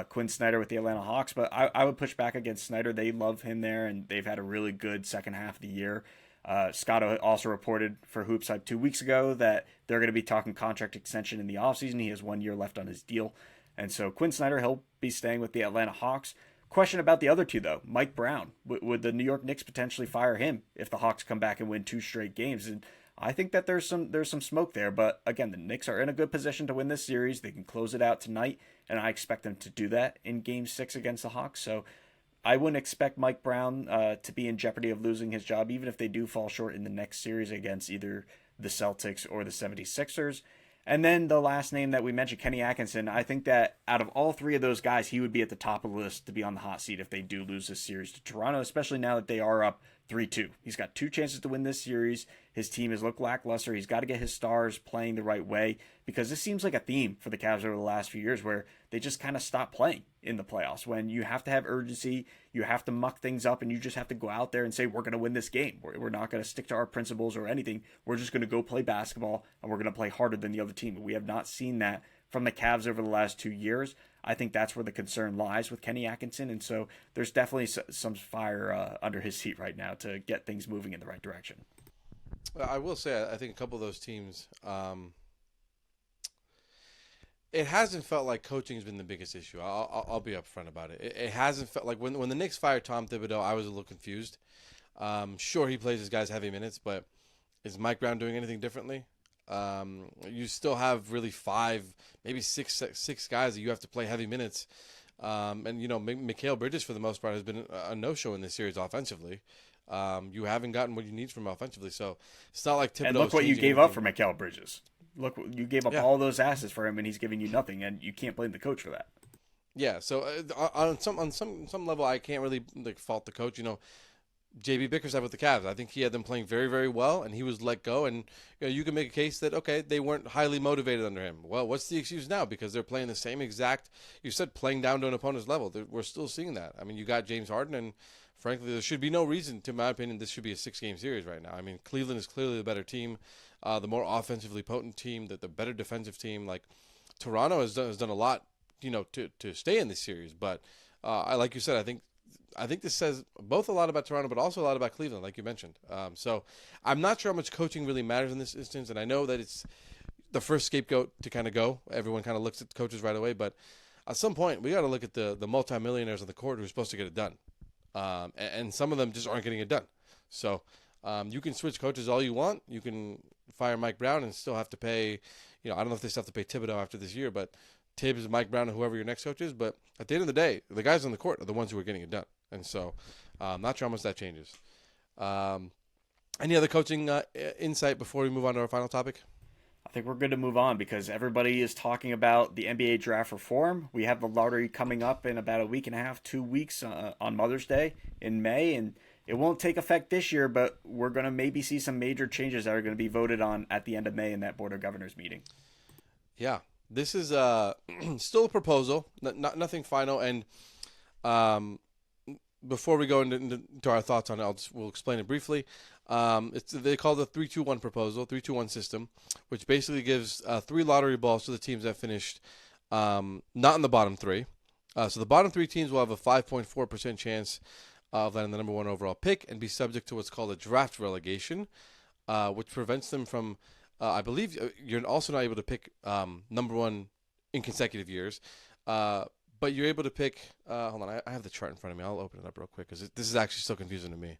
Quinn Snyder with the Atlanta Hawks. But I would push back against Snyder. They love him there, and they've had a really good second half of the year. Scott also reported for Hoops Hype 2 weeks ago that they're going to be talking contract extension in the offseason. He has 1 year left on his deal. And so Quinn Snyder, he'll be staying with the Atlanta Hawks. Question about the other two, though. Mike Brown. Would the New York Knicks potentially fire him if the Hawks come back and win 2 straight games? And I think that there's some smoke there. But again, the Knicks are in a good position to win this series. They can close it out tonight, and I expect them to do that in Game 6 against the Hawks. So I wouldn't expect Mike Brown to be in jeopardy of losing his job, even if they do fall short in the next series against either the Celtics or the 76ers. And then the last name that we mentioned, Kenny Atkinson, I think that out of all 3 of those guys, he would be at the top of the list to be on the hot seat if they do lose this series to Toronto, especially now that they are up 3-2. He's got 2 chances to win this series. His team has looked lackluster. He's got to get his stars playing the right way, because this seems like a theme for the Cavs over the last few years where they just kind of stop playing in the playoffs. When you have to have urgency, you have to muck things up, and you just have to go out there and say, we're going to win this game. We're not going to stick to our principles or anything. We're just going to go play basketball, and we're going to play harder than the other team. We have not seen that from the Cavs over the last 2 years. I think that's where the concern lies with Kenny Atkinson, and so there's definitely some fire under his seat right now to get things moving in the right direction. I will say, I think a couple of those teams, it hasn't felt like coaching has been the biggest issue. I'll be upfront about it. It hasn't felt like when the Knicks fired Tom Thibodeau, I was a little confused. Sure, he plays his guys heavy minutes, but is Mike Brown doing anything differently? You still have really 5, maybe six guys that you have to play heavy minutes. And, Mikal Bridges, for the most part, has been a no-show in this series offensively. You haven't gotten what you need from him offensively, so it's not like Thibodeau. And look what you gave up for Mikal Bridges. Look, you gave up all those assets for him, and he's giving you nothing, and you can't blame the coach for that. Yeah, so on some level, I can't really fault the coach. JB Bickerstaff with the Cavs, I think he had them playing very, very well, and he was let go. And you can make a case that, okay, they weren't highly motivated under him. Well, what's the excuse now? Because they're playing the same exact, you said, playing down to an opponent's level. We're still seeing that. I mean, you got James Harden, and frankly, there should be no reason, to my opinion, this should be a 6-game series right now. I mean, Cleveland is clearly the better team, the more offensively potent team, the better defensive team. Like, Toronto has done a lot, to stay in this series. But like you said, I think this says both a lot about Toronto, but also a lot about Cleveland, like you mentioned. So I'm not sure how much coaching really matters in this instance, and I know that it's the first scapegoat to kind of go. Everyone kind of looks at the coaches right away, but at some point we got to look at the multimillionaires on the court who are supposed to get it done, and some of them just aren't getting it done. So you can switch coaches all you want. You can fire Mike Brown and still have to pay. I don't know if they still have to pay Thibodeau after this year, but Tibbs, Mike Brown, and whoever your next coach is. But at the end of the day, the guys on the court are the ones who are getting it done. And so I'm not sure how much that changes. Any other coaching insight before we move on to our final topic? I think we're good to move on because everybody is talking about the NBA draft reform. We have the lottery coming up in about a week and a half, 2 weeks on Mother's Day in May. And it won't take effect this year, but we're going to maybe see some major changes that are going to be voted on at the end of May in that Board of Governors meeting. Yeah, this is still a proposal, nothing final. And before we go into our thoughts on it, we'll explain it briefly. They call it the 3-2-1 proposal, 3-2-1 system, which basically gives 3 lottery balls to the teams that finished not in the bottom 3. So the bottom 3 teams will have a 5.4% chance of landing the number 1 overall pick and be subject to what's called a draft relegation, which prevents them from I believe you're also not able to pick number one in consecutive years. But you're able to pick. Hold on, I have the chart in front of me. I'll open it up real quick because this is actually so confusing to me.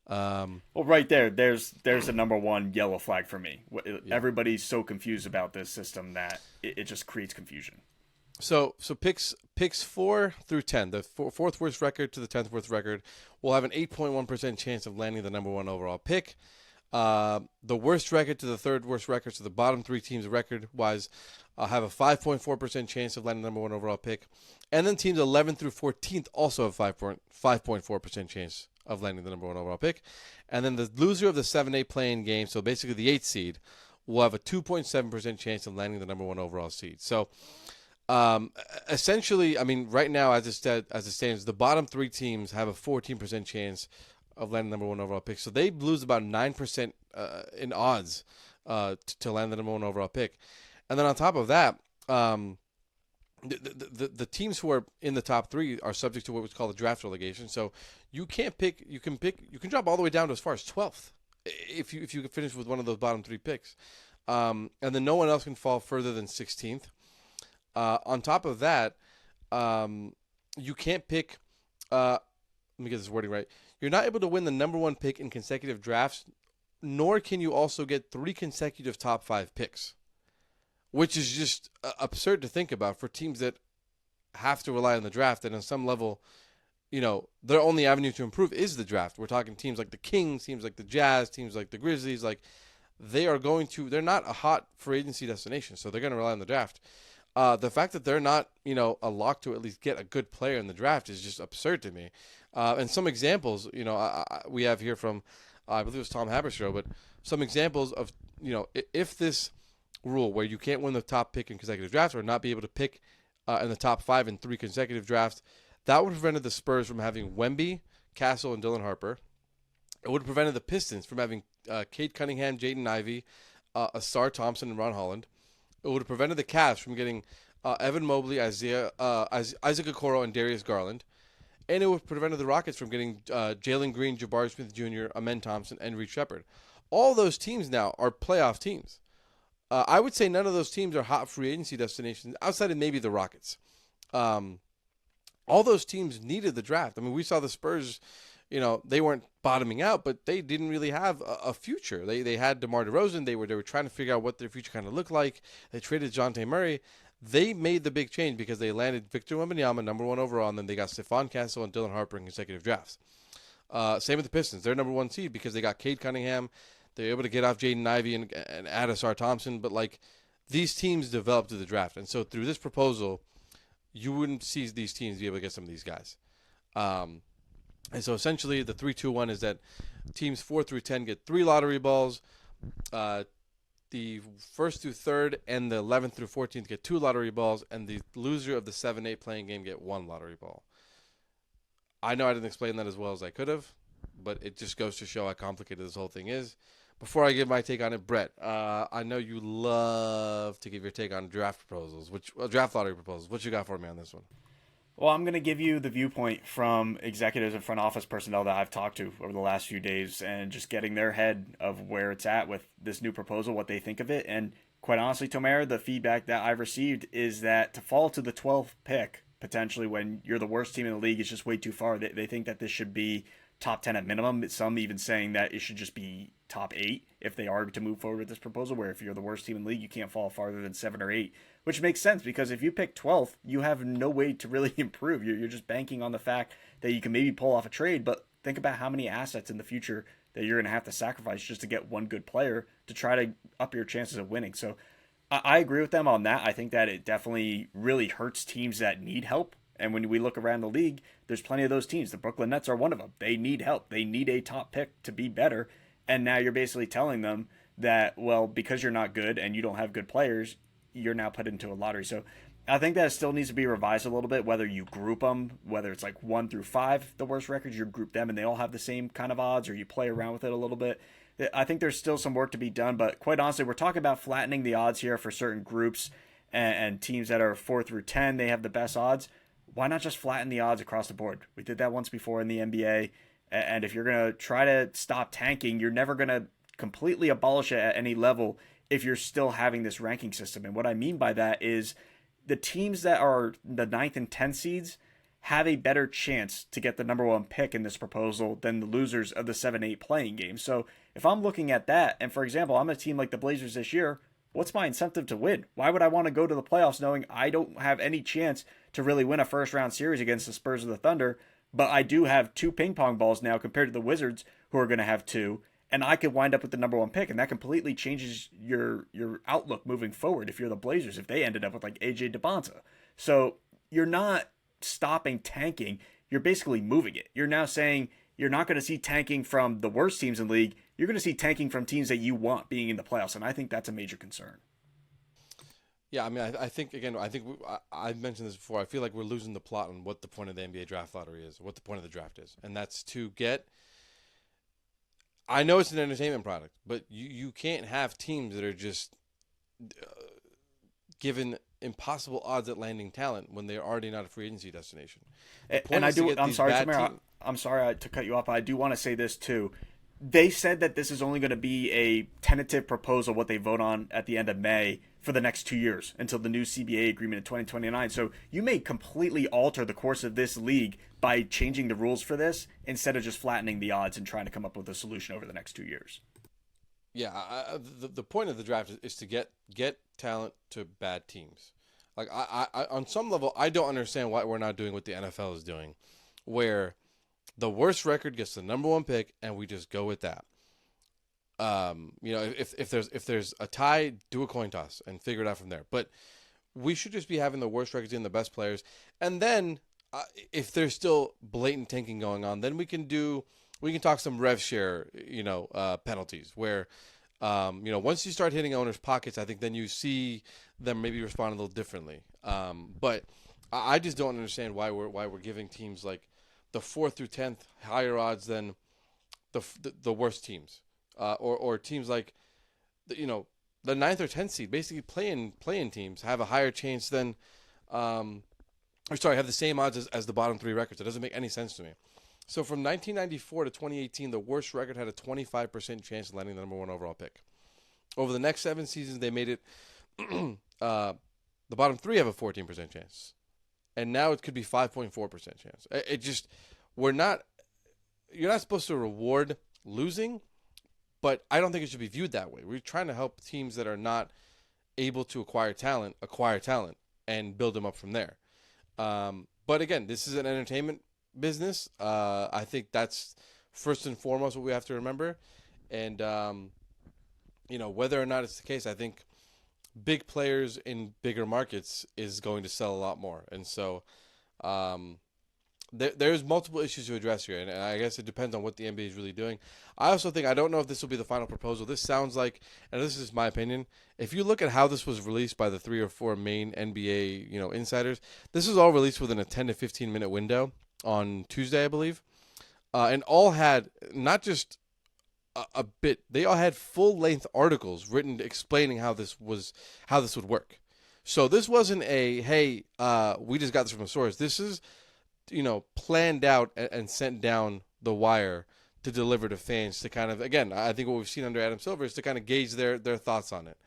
Well, right there's the number one yellow flag for me. Yeah. Everybody's so confused about this system that it just creates confusion. So picks 4 through 10, the fourth worst record to the 10th worst record, will have an 8.1% chance of landing the number one overall pick. The worst record to the third worst record, so the bottom three teams record-wise, have a 5.4% chance of landing the number one overall pick. And then teams 11 through 14th also have 5.4% chance of landing the number one overall pick. And then the loser of the 7-8 play-in game, so basically the 8th seed, will have a 2.7% chance of landing the number one overall seed. So essentially, I mean, right now, as it stands, the bottom three teams have a 14% chance of landing the number one overall pick. So they lose about 9% in odds to land the number one overall pick. And then on top of that, the teams who are in the top three are subject to what was called a draft relegation. So you can't pick. You can drop all the way down to as far as 12th if you finish with one of those bottom three picks. And then no one else can fall further than 16th. On top of that, you can't pick. Let me get this wording right. You're not able to win the number one pick in consecutive drafts, nor can you also get 3 consecutive top 5 picks, which is just absurd to think about for teams that have to rely on the draft. And on some level, their only avenue to improve is the draft. We're talking teams like the Kings, teams like the Jazz, teams like the Grizzlies. Like they're not a hot free agency destination, so they're going to rely on the draft. The fact that they're not, a lock to at least get a good player in the draft is just absurd to me. And some examples, we have here from, I believe it was Tom Haberstroh, but some examples of, if this rule where you can't win the top pick in consecutive drafts or not be able to pick in the top 5 in 3 consecutive drafts, that would have prevented the Spurs from having Wemby, Castle, and Dylan Harper. It would have prevented the Pistons from having Cade Cunningham, Jaden Ivey, Asar Thompson, and Ron Holland. It would have prevented the Cavs from getting Evan Mobley, Isaac Okoro, and Darius Garland. And it would have prevented the Rockets from getting Jalen Green, Jabari Smith Jr., Amen Thompson, and Reed Shepard. All those teams now are playoff teams. I would say none of those teams are hot free agency destinations outside of maybe the Rockets. All those teams needed the draft. I mean, we saw the Spurs, they weren't bottoming out, but they didn't really have a future. They had DeMar DeRozan. They were trying to figure out what their future kind of looked like. They traded Dejounte Murray. They made the big change because they landed Victor Wembanyama, number 1 overall, and then they got Stephon Castle and Dylan Harper in consecutive drafts. Same with the Pistons. They're number 1 seed because they got Cade Cunningham. They were able to get off Jaden Ivey and add Asar Thompson. But, these teams developed through the draft. And so through this proposal, you wouldn't see these teams be able to get some of these guys. And so essentially the 3-2-1 is that teams 4 through 10 get 3 lottery balls. The 1st through 3rd and the 11th through 14th get 2 lottery balls, and the loser of the 7-8 playing game get 1 lottery ball. I know I didn't explain that as well as I could have, but it just goes to show how complicated this whole thing is. Before I give my take on it, Brett, I know you love to give your take on draft lottery proposals. What you got for me on this one? Well, I'm going to give you the viewpoint from executives and front office personnel that I've talked to over the last few days and just getting their head of where it's at with this new proposal, what they think of it. And quite honestly, Tomer, the feedback that I've received is that to fall to the 12th pick, potentially when you're the worst team in the league, is just way too far. They think that this should be top 10 at minimum. Some even saying that it should just be top 8 if they are to move forward with this proposal, where if you're the worst team in the league, you can't fall farther than 7 or 8, which makes sense because if you pick 12th, you have no way to really improve. You're just banking on the fact that you can maybe pull off a trade, but think about how many assets in the future that you're going to have to sacrifice just to get one good player to try to up your chances of winning. So I agree with them on that. I think that it definitely really hurts teams that need help. And when we look around the league, there's plenty of those teams. The Brooklyn Nets are one of them. They need help. They need a top pick to be better. And now you're basically telling them that, well, because you're not good and you don't have good players, you're now put into a lottery. So I think that it still needs to be revised a little bit, whether you group them, whether it's 1 through 5, the worst records, you group them and they all have the same kind of odds, or you play around with it a little bit. I think there's still some work to be done, but quite honestly, we're talking about flattening the odds here for certain groups and teams that are 4 through 10, they have the best odds. Why not just flatten the odds across the board? We did that once before in the NBA. And if you're going to try to stop tanking, you're never going to completely abolish it at any level if you're still having this ranking system. And what I mean by that is the teams that are the 9th and 10th seeds have a better chance to get the number one pick in this proposal than the losers of the 7-8 playing game. So if I'm looking at that, and for example, I'm a team like the Blazers this year, what's my incentive to win? Why would I want to go to the playoffs knowing I don't have any chance to really win a first round series against the Spurs or the Thunder, but I do have 2 ping pong balls now compared to the Wizards who are going to have 2, and I could wind up with the number one pick, and that completely changes your outlook moving forward if you're the Blazers, if they ended up with like AJ DeBonta. So you're not stopping tanking, you're basically moving it. You're now saying you're not going to see tanking from the worst teams in the league. You're going to see tanking from teams that you want being in the playoffs, and I think that's a major concern. Yeah, I mean, I think, again, I've mentioned this before. I feel like we're losing the plot on what the point of the NBA draft lottery is, what the point of the draft is. And that's to get, I know it's an entertainment product, but you can't have teams that are just given impossible odds at landing talent when they're already not a free agency destination. And I do, I'm sorry, Tamara, I'm sorry to cut you off, but I do want to say this too. They said that this is only going to be a tentative proposal, what they vote on at the end of May for the next 2 years until the new CBA agreement in 2029. So you may completely alter the course of this league by changing the rules for this instead of just flattening the odds and trying to come up with a solution over the next 2 years. Yeah, the point of the draft is to get talent to bad teams. Like I on some level, I don't understand why we're not doing what the NFL is doing, where the worst record gets the number one pick, and we just go with that. If there's a tie, do a coin toss and figure it out from there. But we should just be having the worst records in the best players, and then if there's still blatant tanking going on, then we can talk some rev share, penalties where, once you start hitting owners' pockets, I think then you see them maybe respond a little differently. But I just don't understand why we're giving teams like the 4th through 10th higher odds than the worst teams, or teams like the 9th or 10th seed, basically playing teams have a higher chance than, have the same odds as the bottom 3 records. It doesn't make any sense to me. So from 1994 to 2018, the worst record had a 25% chance of landing the number 1 overall pick. Over the next 7 seasons, they made it. The bottom 3 have a 14% chance, and now it could be 5.4% chance. You're not supposed to reward losing, but I don't think it should be viewed that way. We're trying to help teams that are not able to acquire talent and build them up from there. But again, this is an entertainment business. I think that's first and foremost what we have to remember. And, whether or not it's the case, I think big players in bigger markets is going to sell a lot more. And so there's multiple issues to address here. And I guess it depends on what the NBA is really doing. I also think, I don't know if this will be the final proposal. This sounds like, and this is my opinion, if you look at how this was released by the 3 or 4 main NBA, insiders, this was all released within a 10 to 15 minute window on Tuesday, I believe. And all had not just a bit, they all had full length articles written explaining how this would work. So this wasn't hey, we just got this from a source. This is, planned out and sent down the wire to deliver to fans to kind of, again, I think what we've seen under Adam Silver is to kind of gauge their thoughts on it,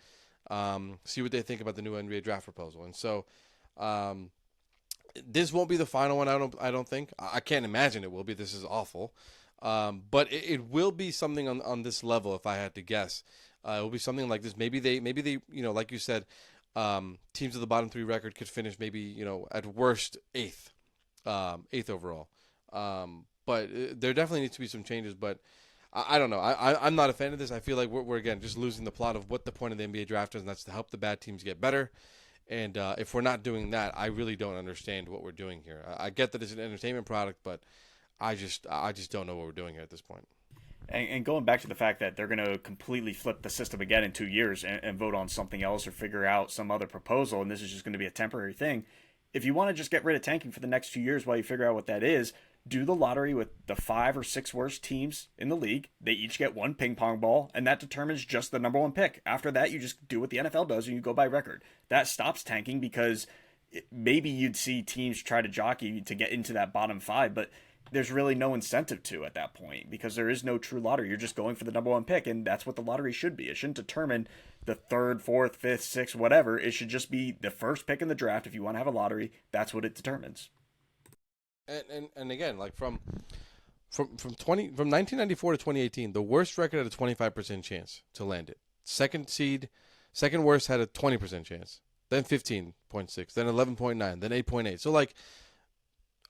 see what they think about the new NBA draft proposal. And so this won't be the final one. I don't think. I can't imagine it will be. This is awful. But it will be something on this level. If I had to guess, it will be something like this. Maybe they, like you said, teams of the bottom 3 record could finish maybe, at worst 8th overall. But there definitely needs to be some changes. But I don't know. I'm not a fan of this. I feel like we're again just losing the plot of what the point of the NBA draft is, and that's to help the bad teams get better. And if we're not doing that, I really don't understand what we're doing here. I get that it's an entertainment product, but I just don't know what we're doing here at this point. And going back to the fact that they're going to completely flip the system again in 2 years and vote on something else or figure out some other proposal, and this is just going to be a temporary thing. If you want to just get rid of tanking for the next 2 years while you figure out what that is, do the lottery with the 5 or 6 worst teams in the league. They each get 1 ping pong ball, and that determines just the number 1 pick. After that, you just do what the NFL does and you go by record. That stops tanking because maybe you'd see teams try to jockey to get into that bottom 5, but there's really no incentive to at that point because there is no true lottery. You're just going for the number one pick, and that's what the lottery should be. It shouldn't determine the third, fourth, fifth, sixth, whatever. It should just be the first pick in the draft. If you want to have a lottery, that's what it determines. And again, like from 1994 to 2018, the worst record had a 25% chance to land it. Second worst had a 20% chance. Then 15.6, then 11.9, then 8.8. So like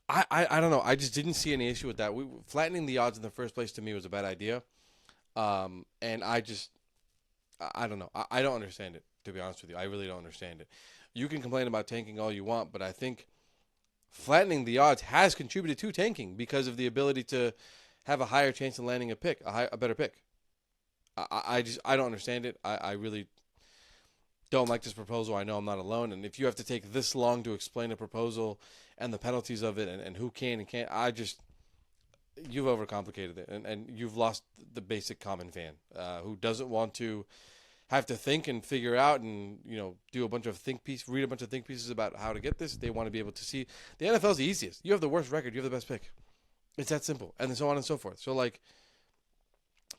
I don't know. I just didn't see any issue with that. Flattening the odds in the first place to me was a bad idea. And I don't know. I don't understand it, to be honest with you. I really don't understand it. You can complain about tanking all you want, but I think flattening the odds has contributed to tanking because of the ability to have a higher chance of landing a better pick. I don't understand it. I really don't like this proposal. I know I'm not alone. And if you have to take this long to explain a proposal and the penalties of it and who can and can't, you've overcomplicated it. And you've lost the basic common fan who doesn't want to have to think and figure out and, do a bunch of read a bunch of think pieces about how to get this. They want to be able to see. The NFL's the easiest. You have the worst record. You have the best pick. It's that simple. And so on and so forth. So, like,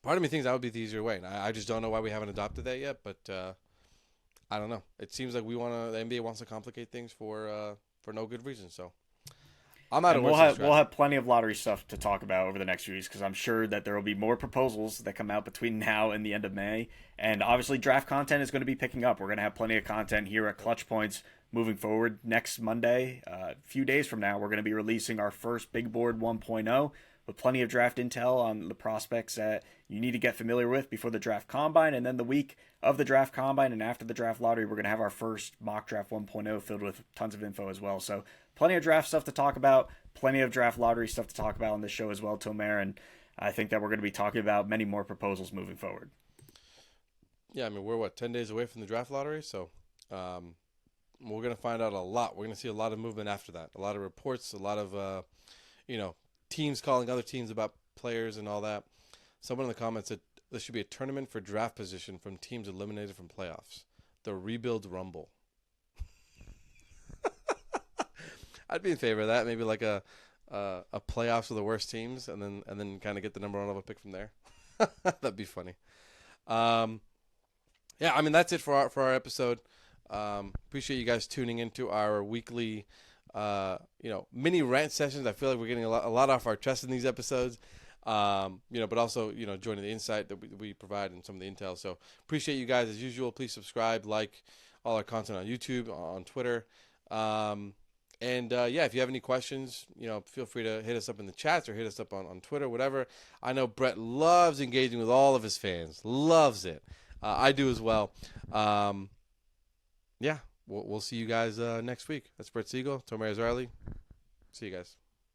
part of me thinks that would be the easier way. And I just don't know why we haven't adopted that yet, but I don't know. It seems like the NBA wants to complicate things for no good reason. So I'm out of words. We'll have plenty of lottery stuff to talk about over the next few weeks because I'm sure that there will be more proposals that come out between now and the end of May. And obviously, draft content is going to be picking up. We're going to have plenty of content here at Clutch Points moving forward. Next Monday, a few days from now, we're going to be releasing our first Big Board 1.0 with plenty of draft intel on the prospects that you need to get familiar with before the draft combine. And then the week of the draft combine and after the draft lottery, we're going to have our first mock draft 1.0 filled with tons of info as well. So plenty of draft stuff to talk about, plenty of draft lottery stuff to talk about on this show as well, Tomer. And I think that we're going to be talking about many more proposals moving forward. Yeah, I mean, we're 10 days away from the draft lottery. So we're going to find out a lot. We're going to see a lot of movement after that. A lot of reports, a lot of, teams calling other teams about players and all that. Someone in the comments said there should be a tournament for draft position from teams eliminated from playoffs. The Rebuild Rumble. I'd be in favor of that. Maybe like a playoffs of the worst teams, and then kind of get the number one level pick from there. That'd be funny. Yeah, I mean that's it for our episode. Appreciate you guys tuning into our weekly mini rant sessions. I feel like we're getting a lot off our chest in these episodes. But also, joining the insight that we provide and some of the intel. So appreciate you guys as usual. Please subscribe, like all our content on YouTube, on Twitter. If you have any questions, feel free to hit us up in the chats or hit us up on Twitter, whatever. I know Brett loves engaging with all of his fans. Loves it. I do as well. We'll see you guys next week. That's Brett Siegel, Tomer Azarly. See you guys.